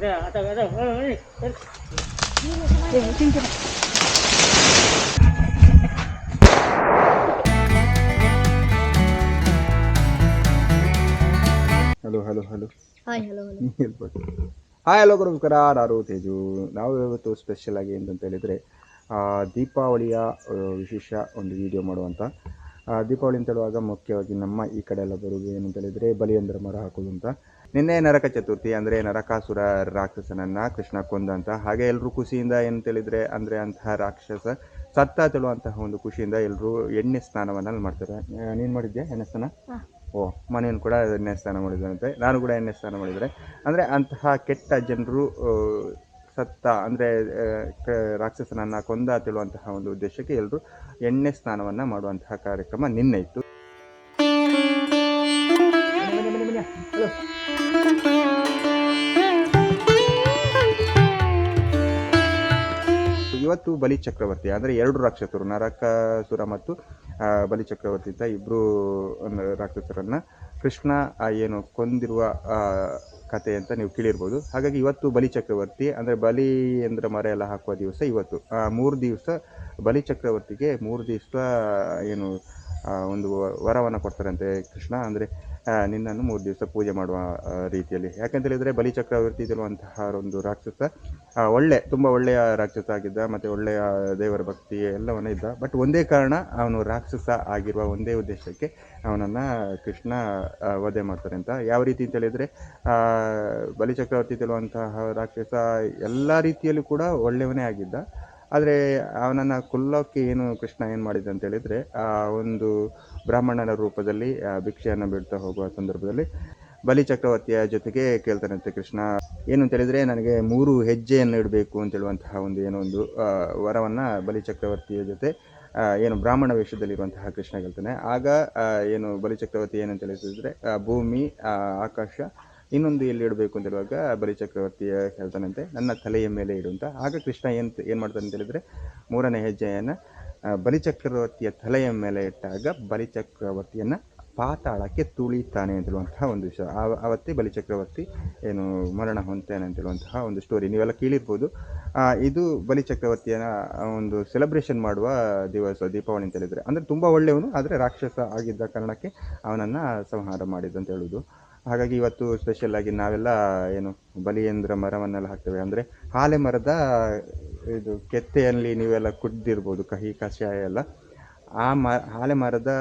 Hello hello hello hi hello hi hello ನಮಸ್ಕಾರ. ನಾನು ತೇಜು. ನಾವು ಇವತ್ತು ಸ್ಪೆಷಲ್ ಆಗಿ ಏನಂತ ಹೇಳಿದರೆ ದೀಪಾವಳಿಯ ವಿಶೇಷ ಒಂದು ವಿಡಿಯೋ ಮಾಡುವಂಥ. ದೀಪಾವಳಿ ಅಂತ ಹೇಳುವಾಗ ಮುಖ್ಯವಾಗಿ ನಮ್ಮ ಈ ಕಡೆ ಎಲ್ಲ ಬರೋದು ಏನಂತ ಹೇಳಿದರೆ ಬಲಿಯಂದ್ರ ಮರ ಹಾಕೋದು ಅಂತ. ನಿನ್ನೆ ನರಕ ಚತುರ್ಥಿ, ಅಂದರೆ ನರಕಾಸುರ ರಾಕ್ಷಸನನ್ನು ಕೃಷ್ಣ ಕೊಂದಂತ. ಹಾಗೆ ಎಲ್ಲರೂ ಖುಷಿಯಿಂದ ಏನಂತ ಹೇಳಿದರೆ ಅಂದರೆ ಅಂತಹ ರಾಕ್ಷಸ ಸತ್ತ ತೆಳುವಂತಹ ಒಂದು ಖುಷಿಯಿಂದ ಎಲ್ಲರೂ ಎಣ್ಣೆ ಸ್ನಾನವನ್ನು ಮಾಡ್ತಾರೆ. ನೀನು ಮಾಡಿದ್ಯಾ ಎಣ್ಣೆ ಸ್ನಾನ? ಓ, ಮನೆಯನ್ನು ಕೂಡ ಎಣ್ಣೆ ಸ್ನಾನ ಮಾಡಿದಂತೆ. ನಾನು ಕೂಡ ಎಣ್ಣೆ ಸ್ನಾನ ಮಾಡಿದರೆ ಅಂದರೆ ಅಂತಹ ಕೆಟ್ಟ ಜನರು ಸತ್ತ ಅಂದರೆ ರಾಕ್ಷಸನನ್ನು ಕೊಂದ ತಿಳುವಂತಹ ಒಂದು ಉದ್ದೇಶಕ್ಕೆ ಎಲ್ಲರೂ ಎಣ್ಣೆ ಸ್ನಾನವನ್ನು ಮಾಡುವಂತಹ ಕಾರ್ಯಕ್ರಮ ನಿನ್ನೆ ಇತ್ತು. ಇವತ್ತು ಬಲಿ ಚಕ್ರವರ್ತಿ ಅಂದರೆ ಎರಡು ರಾಕ್ಷಸರು, ನರಕಾಸುರ ಮತ್ತು ಬಲಿ ಚಕ್ರವರ್ತಿ ಅಂತ ಇಬ್ಬರು ರಾಕ್ಷಸರನ್ನು ಕೃಷ್ಣ ಏನು ಕೊಂದಿರುವ ಕತೆ ಅಂತ ನೀವು ಕೇಳಿರ್ಬೋದು. ಹಾಗಾಗಿ ಇವತ್ತು ಬಲಿ ಚಕ್ರವರ್ತಿ ಅಂದರೆ ಬಲಿಯಂದ್ರ ಮರ ಎಲ್ಲ ಹಾಕುವ ದಿವಸ ಇವತ್ತು. 3 ದಿವಸ ಬಲಿ ಚಕ್ರವರ್ತಿಗೆ 3 ದಿವಸ ಏನು ಒಂದು ವರವನ್ನು ಕೊಡ್ತಾರಂತೆ ಕೃಷ್ಣ. ಅಂದರೆ ನಿನ್ನನ್ನು 3 ದಿವಸ ಪೂಜೆ ಮಾಡುವ ರೀತಿಯಲ್ಲಿ. ಯಾಕಂತ ಹೇಳಿದರೆ ಬಲಿ ಚಕ್ರವರ್ತಿ ಇರುವಂತಹ ಒಂದು ರಾಕ್ಷಸ ತುಂಬ ಒಳ್ಳೆಯ ರಾಕ್ಷಸ ಆಗಿದ್ದ, ಮತ್ತು ಒಳ್ಳೆಯ ದೇವರ ಭಕ್ತಿ ಎಲ್ಲವನ್ನ ಇದ್ದ. ಬಟ್ ಒಂದೇ ಕಾರಣ, ಅವನು ರಾಕ್ಷಸ ಆಗಿರುವ ಒಂದೇ ಉದ್ದೇಶಕ್ಕೆ ಅವನನ್ನು ಕೃಷ್ಣ ವಧೆ ಮಾಡ್ತಾರೆ ಅಂತ. ಯಾವ ರೀತಿ ಅಂತ ಹೇಳಿದರೆ ಬಲಿ ಚಕ್ರವರ್ತಿ ತಿಳುವಂತಹ ರಾಕ್ಷಸ ಎಲ್ಲ ರೀತಿಯಲ್ಲೂ ಕೂಡ ಒಳ್ಳೆಯವನೇ ಆಗಿದ್ದ. ಆದರೆ ಅವನನ್ನು ಕೊಲ್ಲೋಕ್ಕೆ ಕೃಷ್ಣ ಏನು ಮಾಡಿದ್ದ ಅಂತ ಹೇಳಿದರೆ ಒಂದು ಬ್ರಾಹ್ಮಣನ ರೂಪದಲ್ಲಿ ಭಿಕ್ಷೆಯನ್ನು ಬಿಡ್ತಾ ಹೋಗುವ ಸಂದರ್ಭದಲ್ಲಿ ಬಲಿ ಚಕ್ರವರ್ತಿಯ ಜೊತೆಗೆ ಕೇಳ್ತಾನಂತೆ ಕೃಷ್ಣ. ಏನು ಅಂತ ಹೇಳಿದರೆ ನನಗೆ 3 ಹೆಜ್ಜೆಯನ್ನು ಇಡಬೇಕು ಅಂತೇಳುವಂತಹ ಒಂದು ವರವನ್ನು ಬಲಿ ಚಕ್ರವರ್ತಿಯ ಜೊತೆ ಬ್ರಾಹ್ಮಣ ವೇಷದಲ್ಲಿರುವಂತಹ ಕೃಷ್ಣ ಹೇಳ್ತಾನೆ. ಆಗ ಬಲಿ ಚಕ್ರವರ್ತಿ ಏನಂತ ಹೇಳಿದ್ರೆ ಭೂಮಿ, ಆಕಾಶ, ಇನ್ನೊಂದು ಎಲ್ಲಿ ಇಡಬೇಕು ಅಂತ ಹೇಳುವಾಗ ಬಲಿ ಚಕ್ರವರ್ತಿ ಹೇಳ್ತಾನಂತೆ ನನ್ನ ತಲೆಯ ಮೇಲೆ ಇಡು ಅಂತ. ಆಗ ಕೃಷ್ಣ ಏನು ಮಾಡ್ತಾನೆ ಅಂತ ಹೇಳಿದರೆ 3ನೇ ಹೆಜ್ಜೆಯನ್ನು ಬಲಿ ಚಕ್ರವರ್ತಿಯ ತಲೆಯ ಮೇಲೆ ಇಟ್ಟಾಗ ಬಲಿ ಚಕ್ರವರ್ತಿಯನ್ನು ಪಾತಾಳಕ್ಕೆ ತುಳಿತಾನೆ ಅಂತೇಳುವಂತಹ ಒಂದು ವಿಷಯ. ಆವತ್ತೇ ಬಲಿ ಚಕ್ರವರ್ತಿ ಮರಣ ಹೊಂದ್ತಾನೆ ಅಂತೇಳುವಂತಹ ಒಂದು ಸ್ಟೋರಿ ನೀವೆಲ್ಲ ಕೇಳಿರ್ಬೋದು. ಇದು ಬಲಿ ಚಕ್ರವರ್ತಿಯ ಒಂದು ಸೆಲೆಬ್ರೇಷನ್ ಮಾಡುವ ದಿವಸ ದೀಪಾವಳಿ ಅಂತ ಹೇಳಿದರೆ. ಅಂದರೆ ತುಂಬ ಒಳ್ಳೆಯವನು, ಆದರೆ ರಾಕ್ಷಸ ಆಗಿದ್ದ ಕಾರಣಕ್ಕೆ ಅವನನ್ನು ಸಂಹಾರ ಮಾಡಿದ್ದು ಅಂತ ಹೇಳೋದು. ಹಾಗಾಗಿ ಇವತ್ತು ಸ್ಪೆಷಲ್ ಆಗಿ ನಾವೆಲ್ಲ ಬಲಿಯಂದ್ರ ಮರವನ್ನೆಲ್ಲ ಹಾಕ್ತೇವೆ. ಅಂದರೆ ಆಲೆ ಮರದ ಕೆತ್ತೆಯಲ್ಲಿ ನೀವೆಲ್ಲ ಕುಡ್ದಿರ್ಬೋದು, ಕಹಿ ಕಷಾಯ ಎಲ್ಲ. ಆಲೆ ಮರದ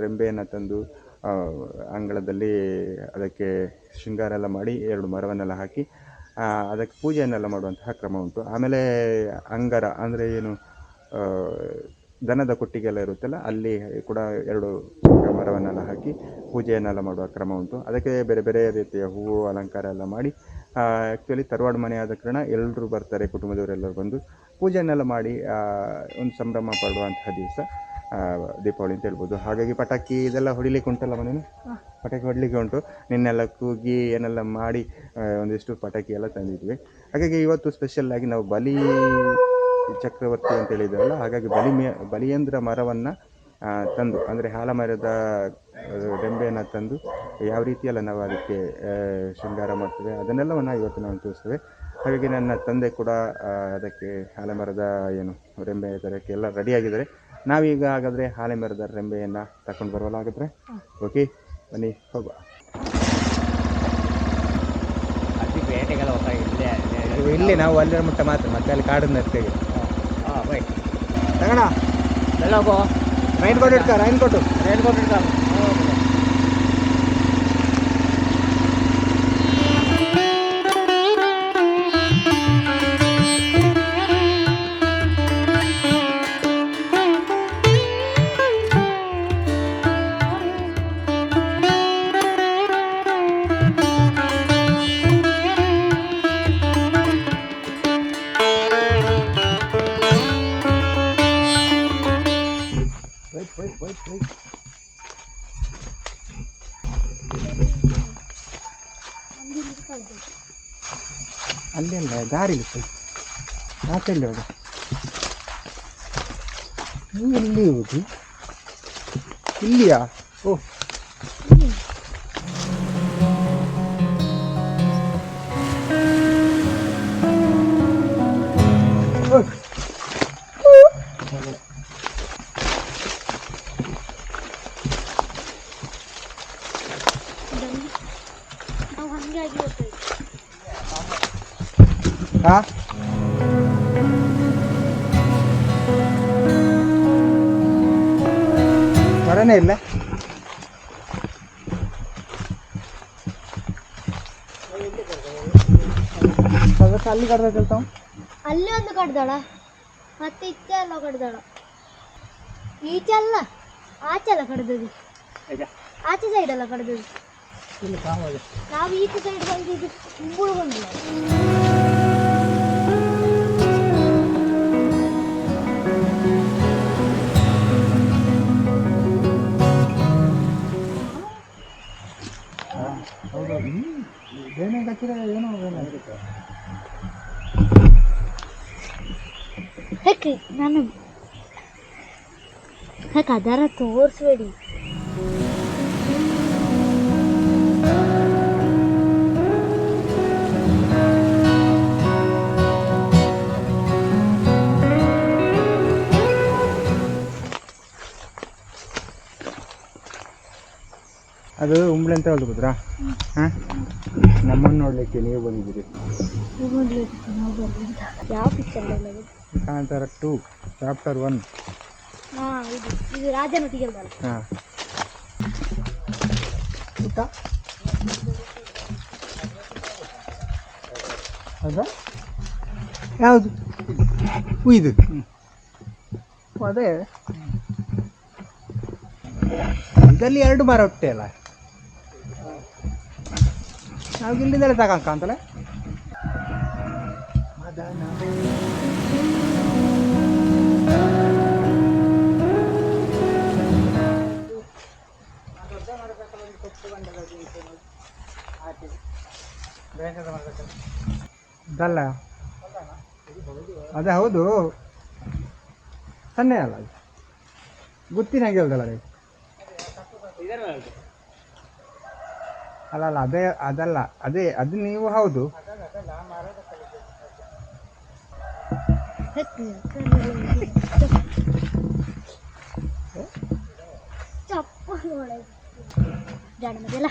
ರೆಂಬೆಯನ್ನು ತಂದು ಅಂಗಳದಲ್ಲಿ ಅದಕ್ಕೆ ಶೃಂಗಾರ ಎಲ್ಲ ಮಾಡಿ 2 ಮರವನ್ನೆಲ್ಲ ಹಾಕಿ ಅದಕ್ಕೆ ಪೂಜೆಯನ್ನೆಲ್ಲ ಮಾಡುವಂತಹ ಕ್ರಮ ಉಂಟು. ಆಮೇಲೆ ಅಂಗರ ಅಂದರೆ ದನದ ಕೊಟ್ಟಿಗೆಲ್ಲ ಇರುತ್ತಲ್ಲ, ಅಲ್ಲಿ ಕೂಡ 2 ಮರವನ್ನೆಲ್ಲ ಹಾಕಿ ಪೂಜೆಯನ್ನೆಲ್ಲ ಮಾಡುವ ಕ್ರಮ ಉಂಟು. ಅದಕ್ಕೆ ಬೇರೆ ಬೇರೆ ರೀತಿಯ ಹೂವು ಅಲಂಕಾರ ಎಲ್ಲ ಮಾಡಿ ಆ್ಯಕ್ಚುಲಿ ತರವಾಡು ಮನೆ ಆದ ಕಾರಣ ಎಲ್ಲರೂ ಬರ್ತಾರೆ, ಕುಟುಂಬದವರೆಲ್ಲರೂ ಬಂದು ಪೂಜೆಯನ್ನೆಲ್ಲ ಮಾಡಿ ಒಂದು ಸಂಭ್ರಮ ಪಡುವಂತಹ ದಿವಸ ದೀಪಾವಳಿ ಅಂತ ಹೇಳ್ಬೋದು. ಹಾಗಾಗಿ ಪಟಾಕಿ ಇದೆಲ್ಲ ಹೊಡಿಲಿಕ್ಕೆ ಉಂಟಲ್ಲ, ಮನೇನು ಪಟಾಕಿ ಹೊಡಲಿಕ್ಕೆ ಉಂಟು. ನಿನ್ನೆಲ್ಲ ಕೂಗಿ ಏನೆಲ್ಲ ಮಾಡಿ ಒಂದಿಷ್ಟು ಪಟಾಕಿ ಎಲ್ಲ ತಂದಿದ್ವಿ. ಹಾಗಾಗಿ ಇವತ್ತು ಸ್ಪೆಷಲ್ಲಾಗಿ ನಾವು ಬಲಿ ಚಕ್ರವರ್ತಿ ಅಂತ ಹೇಳಿದ್ರಲ್ಲ, ಹಾಗಾಗಿ ಬಲಿಯಂದ್ರ ಮರವನ್ನು ತಂದು ಅಂದರೆ ಆಲಮರದ ರೆಂಬೆಯನ್ನು ತಂದು ಯಾವ ರೀತಿಯೆಲ್ಲ ನಾವು ಅದಕ್ಕೆ ಶೃಂಗಾರ ಮಾಡ್ತೇವೆ ಅದನ್ನೆಲ್ಲವನ್ನು ಇವತ್ತು ನಾವು ತೋರಿಸ್ತೇವೆ. ಹಾಗಾಗಿ ನನ್ನ ತಂದೆ ಕೂಡ ಅದಕ್ಕೆ ಆಲಮರದ ರೆಂಬೆ ತರೋಕ್ಕೆ ಎಲ್ಲ ರೆಡಿಯಾಗಿದ್ದಾರೆ. ನಾವೀಗ ಹಾಗಾದರೆ ಆಲಮರದ ರೆಂಬೆಯನ್ನು ತಗೊಂಡು ಬರೋಲ್ಲ ಹಾಗಾದರೆ? ಓಕೆ, ಬನ್ನಿ ಹೋಗುವ. ಇಲ್ಲಿ ನಾವು ಅಲ್ಲಿರ ಮುಟ್ಟ ಮಾತ್ರ, ಮತ್ತೆ ಅಲ್ಲಿ ಕಾಡನ್ನ ಇರ್ತೇವೆ. ತಗೋಣ ಎಲ್ಲ ಹೋಗೋ. ರೈನ್ ಕೋಟ್ ಇಟ್ಕ, ರೈನ್ ಕೋಟು ಅಲ್ಲೆಲ್ಲ ದಾರಿಲಿ ಆಚೆಲ್ಲಿ ಹೋಗ. ನೀವು ಎಲ್ಲಿ ಹೋಗಿ ಇಲ್ಲಿಯಾ? ಓ, ನಾವು ಹಂಗೆ ಆಗಿ ಹೋಗ್ತೇವೆ. ಹಾಂ ಮರನೇ ಇಲ್ಲ. ಅದಕ್ಕೆ ಅಲ್ಲಿ ಕಡ್ದ ಅಲ್ಲಿ ಒಂದು ಕಡ್ದಾಳ, ಮತ್ತೆ ಇತ್ತೆ ಎಲ್ಲ ಕಡ್ದಾಳ. ಈಚೆ ಅಲ್ಲ, ಆಚೆ ಅಲ್ಲ ಕಡ್ದದು, ಆಚೆ ಸೈಡ್ ಅಲ್ಲ ಕಡ್ದದು. ನಾವು ಈಚೆ ಸೈಡ್ ಬಂದಿದ್ದು ಕುಂಬಳು ಬಂದಿಲ್ಲ. ಬೇನೆ ಕಚ್ಚಿರ ಏನೋ ಯಾಕೆ ನಾನು ಯಾಕೆ ಅದರ ತೋರಿಸ್ಬೇಡಿ. ಅದು ಉಂಬ್ಳೆ ಅಂತ ಹೇಳ್ದು ಗೊತ್ತಾ? ಹಾಂ ನಮ್ಮನ್ನು ನೋಡಲಿಕ್ಕೆ ನೀವು ಬಂದಿದ್ದೀರಿ. ಯಾವ ಪಿಕ್ಚರ್ ಕಾಂತಾರ 2 ಚಾಪ್ಟರ್ 1. ಹಾಂ ಇದು ರಾಜನೊಟ್ಟಿಗೆ ಅಲ್ವಲ್ಲ. ಹಾಂ ಊಟ ಹೌದಾ? ಯಾವುದು ಇದು? ಅದೇ ಇದರಲ್ಲಿ 2 ಮರ ಒಟ್ಟೆ ಅಲ್ಲ, ನಾವು ಇಲ್ಲಿಂದಲೇ ತಗೊಂಕ ಅಂತಲ್ಲ. ಇದಲ್ಲ ಅದೇ ಹೌದು, ಸನ್ನೆ ಅಲ್ಲ, ಗುತ್ತಿನಾಗೆ ಹೇಳ್ದಲ್ಲ ರೀ. ಅಲ್ಲ ಅಲ್ಲ ಅದೇ ಅದಲ್ಲ, ಅದೇ ಅದು ನೀವು ಹೌದು. ಜಾಣಮದೆಲ್ಲ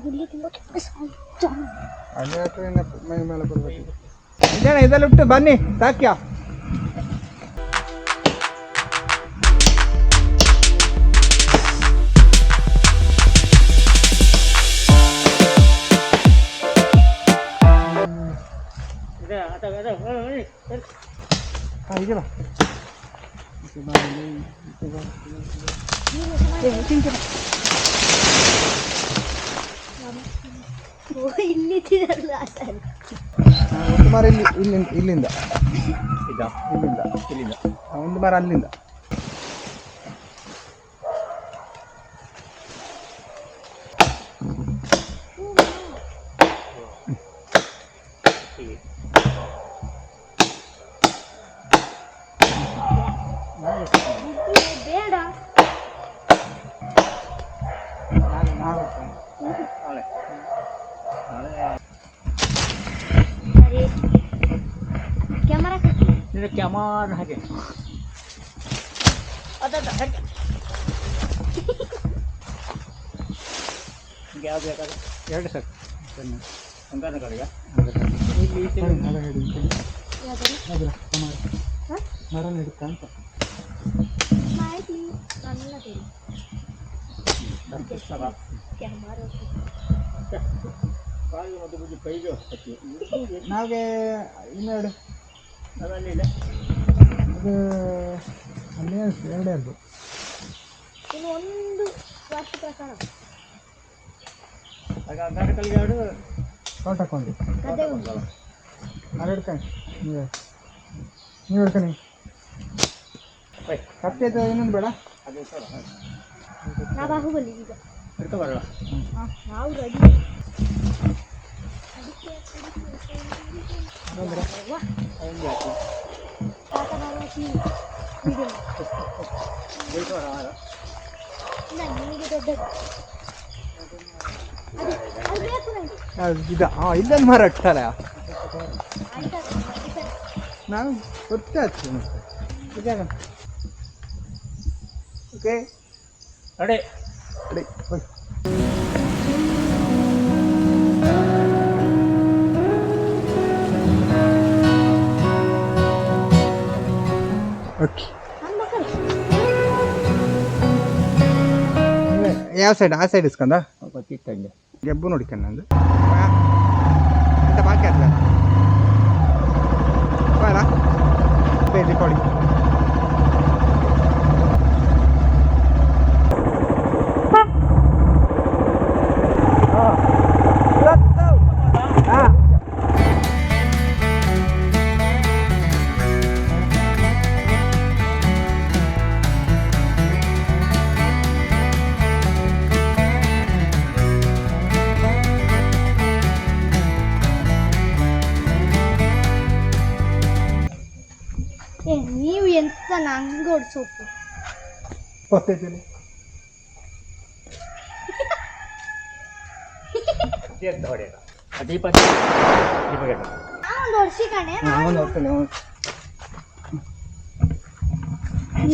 ಹುಲಿ ತುಂಬ ಮೈ ಮೇಲೆ ಬರ್ಬೇಕು. ಇದೆಲ್ಲ ಉಂಟು, ಬನ್ನಿ ಸಾಕ್ಯಾ. ಇದೆಯಲ್ಲ ಇಲ್ಲಿದ್ದಿರಲ್ಲ ಒಂದು ಮರ ಇಲ್ಲಿಂದ ಒಂದು ಮರ ಅಲ್ಲಿಂದ. ಬೇಡ ಕ್ಯಾಮರಾ ಕ್ಯಾಮರಾ ಹಾಗೆ ಯಾವ್ದು ಬೇಕಾದ್ರೆ 2 ಸರ್ ಅಂಗಾರ ಕಡೆಗೆ ಮರ ನೆಡುತ್ತಾ ಅಂತ ನಾವೇ ಇನ್ನೆರಡು ಅದಲ್ಲಿಲ್ಲ ಅದು ಅಲ್ಲೇ 2 ಇರ್ಬೋದು. ಇನ್ನು ಒಂದು ವಾಸ್ತು ಪ್ರಕಾರ ಆಗ ಅಂಗಾರ ಕಲ್ಲಿಗೆ ಎರಡು ತೋಟ ಹಾಕೊಂಡು ಗದ್ದೆ ಉಂಟು. ಅದು ಹಿಡ್ಕೊಂಡು ನೀವು ಹಿಡ್ಕೊಂಡು ಕತ್ತೆ ಇನ್ನೊಂದು ಬೇಡ. ಅದು ಸರ್ ನಾ ಬಾಹುಬಲಿ ಈಗ ಹಿಡ್ಕೊ ಬರಲ್ಲ. ನಾವು ರೆಡಿ. ತಾತ ಬಾಬಾಜಿ ಇಲ್ಲ ನಿಮಗೆ ದೊಡ್ಡದು ಅದು ಬೇಕು ನನಗೆ. ಇಲ್ಲೊಂದು ಮರ ಇಟ್ಟಲ್ಲ ಆಯ್ತಾ ನಾವು ಗೊತ್ತಾಗ್ತದೆ ಮತ್ತೆ ಇದಾಗ ಓಕೆ ಅಡೆ ಅಡಿ ಹೋಯ್ ಓಕೆ ನನ್ನ ಮಕ್ಕಳು ಯಾವ ಸೈಡ್ ಆ ಸೈಡ್ ಇಸ್ಕೊಂಡ ಗೊತ್ತಿತ್ತಂಗೆ ಗೆಬ್ಬು ನೋಡಿಕಣ್ಣ ನಂದು ಎಂತ ಬಾಕಿ ಆದ್ಲ ಬಾರ ದೀಪಾವಳಿ ಏ ನೀವು ಎಂತ ನಂಗೆ ಓಡಿಸೋಕು ಗೊತ್ತೈತಿಲ್ಲ ದೀಪ ದೀಪಗೆಟ್ಟ ನಾವೊಂದು ಓಡಿಸಿ ಕಣೆ ಒಂದು ಹೊತ್ತಲ್ಲಿ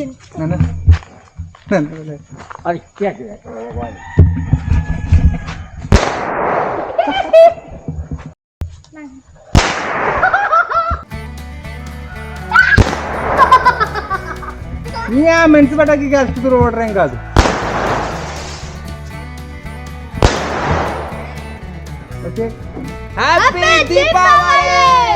ಎಂತ ನನ್ನ ನನ್ನ ಅದಕ್ಕೆ ಹಾಕಿದೆ ನಂಗೆ ನೀ ಆ ಮೆಣಸು ಬಟಾಕಿಗೆ ಅಷ್ಟು ದೂರ ಓಡ್ರೆ ಹೆಂಗ ಅದು ಓಕೆ Happy Deepavali!